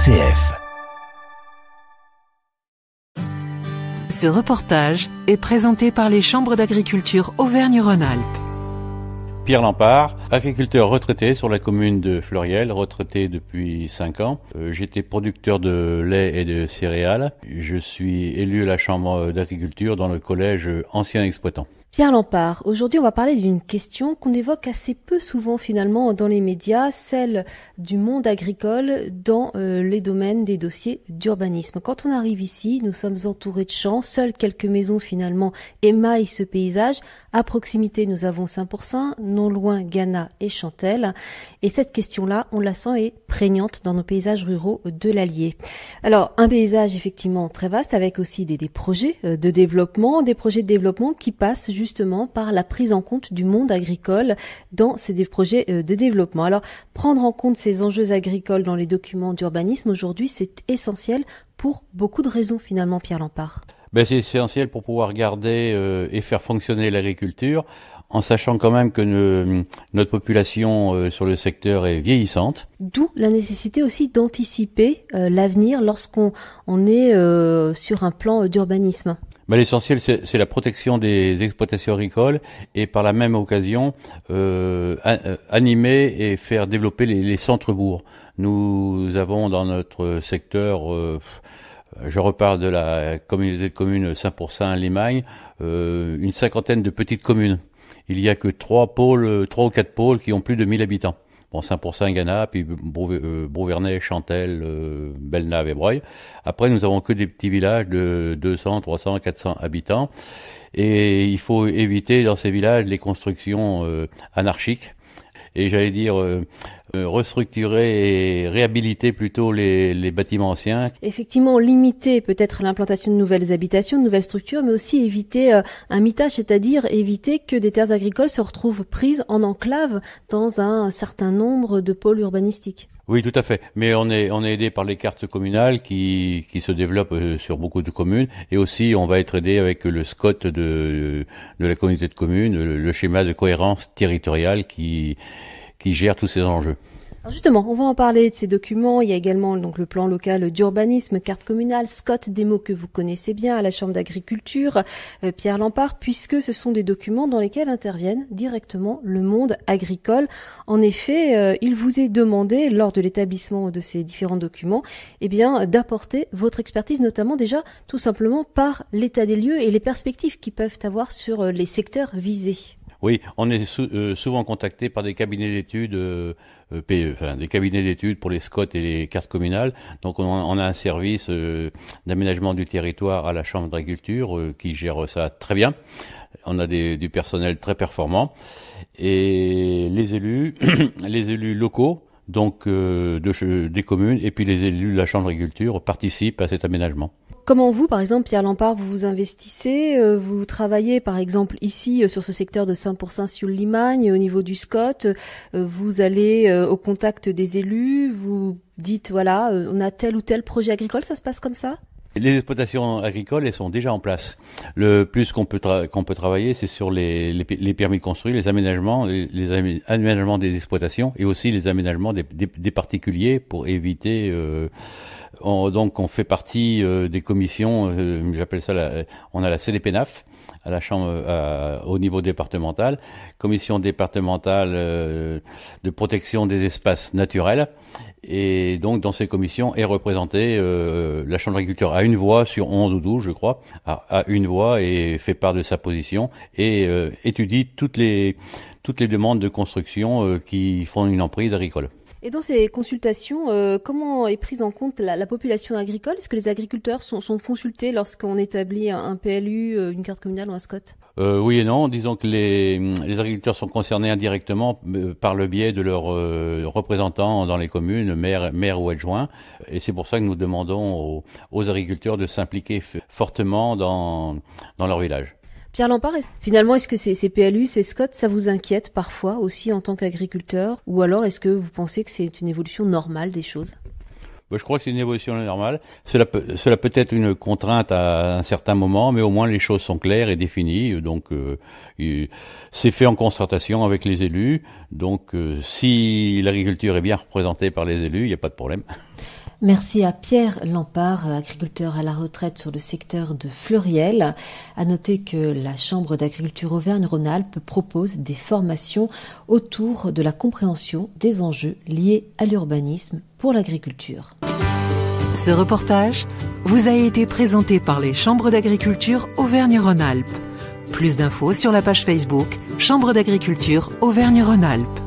RCF. Ce reportage est présenté par les chambres d'agriculture Auvergne-Rhône-Alpes. Pierre Lampard, agriculteur retraité sur la commune de Fleuriel, retraité depuis 5 ans. J'étais producteur de lait et de céréales. Je suis élu à la chambre d'agriculture dans le collège ancien exploitant. Pierre Lampard, aujourd'hui on va parler d'une question qu'on évoque assez peu souvent finalement dans les médias, celle du monde agricole dans les domaines des dossiers d'urbanisme. Quand on arrive ici, nous sommes entourés de champs, seules quelques maisons finalement émaillent ce paysage. À proximité, nous avons Saint-Pourçain, non loin Ghana et Chantelle. Et cette question-là, on la sent, est prégnante dans nos paysages ruraux de l'Allier. Alors, un paysage effectivement très vaste avec aussi des projets de développement, qui passent justement par la prise en compte du monde agricole dans ces projets de développement. Alors, prendre en compte ces enjeux agricoles dans les documents d'urbanisme aujourd'hui, c'est essentiel pour beaucoup de raisons finalement, Pierre Lampard. C'est essentiel pour pouvoir garder et faire fonctionner l'agriculture, en sachant quand même que notre population sur le secteur est vieillissante. D'où la nécessité aussi d'anticiper l'avenir lorsqu'on est sur un plan d'urbanisme. L'essentiel, c'est la protection des exploitations agricoles et par la même occasion animer et faire développer les centres-bourgs. Nous avons dans notre secteur, je reparle de la communauté de communes Saint-Pourçain-Limagne, une cinquantaine de petites communes. Il y a que 3 ou 4 pôles qui ont plus de 1000 habitants. Saint-Pourçain, Ghana, puis Brouvernais, Chantelle, Bellenave et Breuil. Après, nous avons que des petits villages de 200, 300, 400 habitants. Et il faut éviter dans ces villages les constructions anarchiques. Et j'allais dire restructurer et réhabiliter plutôt les bâtiments anciens. Effectivement, limiter peut-être l'implantation de nouvelles habitations, de nouvelles structures, mais aussi éviter un mitage, c'est-à-dire éviter que des terres agricoles se retrouvent prises en enclave dans un certain nombre de pôles urbanistiques. Oui, tout à fait. Mais on est aidé par les cartes communales qui se développent sur beaucoup de communes. Et aussi, on va être aidé avec le SCOT de la communauté de communes, le schéma de cohérence territoriale qui gère tous ces enjeux. Alors justement, on va en parler de ces documents. Il y a également donc le plan local d'urbanisme, carte communale, SCOT, des mots que vous connaissez bien à la Chambre d'agriculture, Pierre Lampard, puisque ce sont des documents dans lesquels interviennent directement le monde agricole. En effet, il vous est demandé, lors de l'établissement de ces différents documents, d'apporter votre expertise, notamment déjà tout simplement par l'état des lieux et les perspectives qu'ils peuvent avoir sur les secteurs visés. Oui, on est souvent contacté par des cabinets d'études, des cabinets d'études pour les SCOT et les cartes communales. Donc on a un service d'aménagement du territoire à la Chambre d'agriculture qui gère ça très bien. On a du personnel très performant. Et les élus, les élus locaux, donc des communes, et puis les élus de la Chambre d'agriculture participent à cet aménagement. Comment vous, par exemple, Pierre Lampard, vous vous investissez, vous travaillez, par exemple, ici, sur ce secteur de Saint-Pourçain-sur-Limagne, au niveau du SCOT, vous allez au contact des élus, vous dites, voilà, on a tel ou tel projet agricole, ça se passe comme ça ? Les exploitations agricoles, elles sont déjà en place. Le plus qu'on peut travailler, c'est sur les permis de construire, les aménagements des exploitations et aussi les aménagements des particuliers pour éviter. Donc on fait partie des commissions. J'appelle ça on a la CDPNAF à la chambre au niveau départemental, commission départementale de protection des espaces naturels. Et donc, dans ces commissions est représentée la Chambre d'agriculture à une voix sur 11 ou 12, je crois, à une voix et fait part de sa position et étudie toutes les demandes de construction qui font une emprise agricole. Et dans ces consultations, comment est prise en compte la population agricole ? Est-ce que les agriculteurs sont consultés lorsqu'on établit un PLU, une carte communale ou un SCOT ? Oui et non. Disons que les agriculteurs sont concernés indirectement par le biais de leurs représentants dans les communes, maires ou adjoints. Et c'est pour ça que nous demandons aux agriculteurs de s'impliquer fortement dans leur village. Pierre Lampard, finalement, est-ce que ces PLU, ces SCOT, ça vous inquiète parfois aussi en tant qu'agriculteur ? Ou alors est-ce que vous pensez que c'est une évolution normale des choses ? Je crois que c'est une évolution normale. Cela peut être une contrainte à un certain moment, mais au moins les choses sont claires et définies. Donc, c'est fait en concertation avec les élus. Donc, si l'agriculture est bien représentée par les élus, il n'y a pas de problème. Merci à Pierre Lampard, agriculteur à la retraite sur le secteur de Fleuriel. À noter que la Chambre d'agriculture Auvergne-Rhône-Alpes propose des formations autour de la compréhension des enjeux liés à l'urbanisme pour l'agriculture. Ce reportage vous a été présenté par les Chambres d'agriculture Auvergne-Rhône-Alpes. Plus d'infos sur la page Facebook Chambre d'agriculture Auvergne-Rhône-Alpes.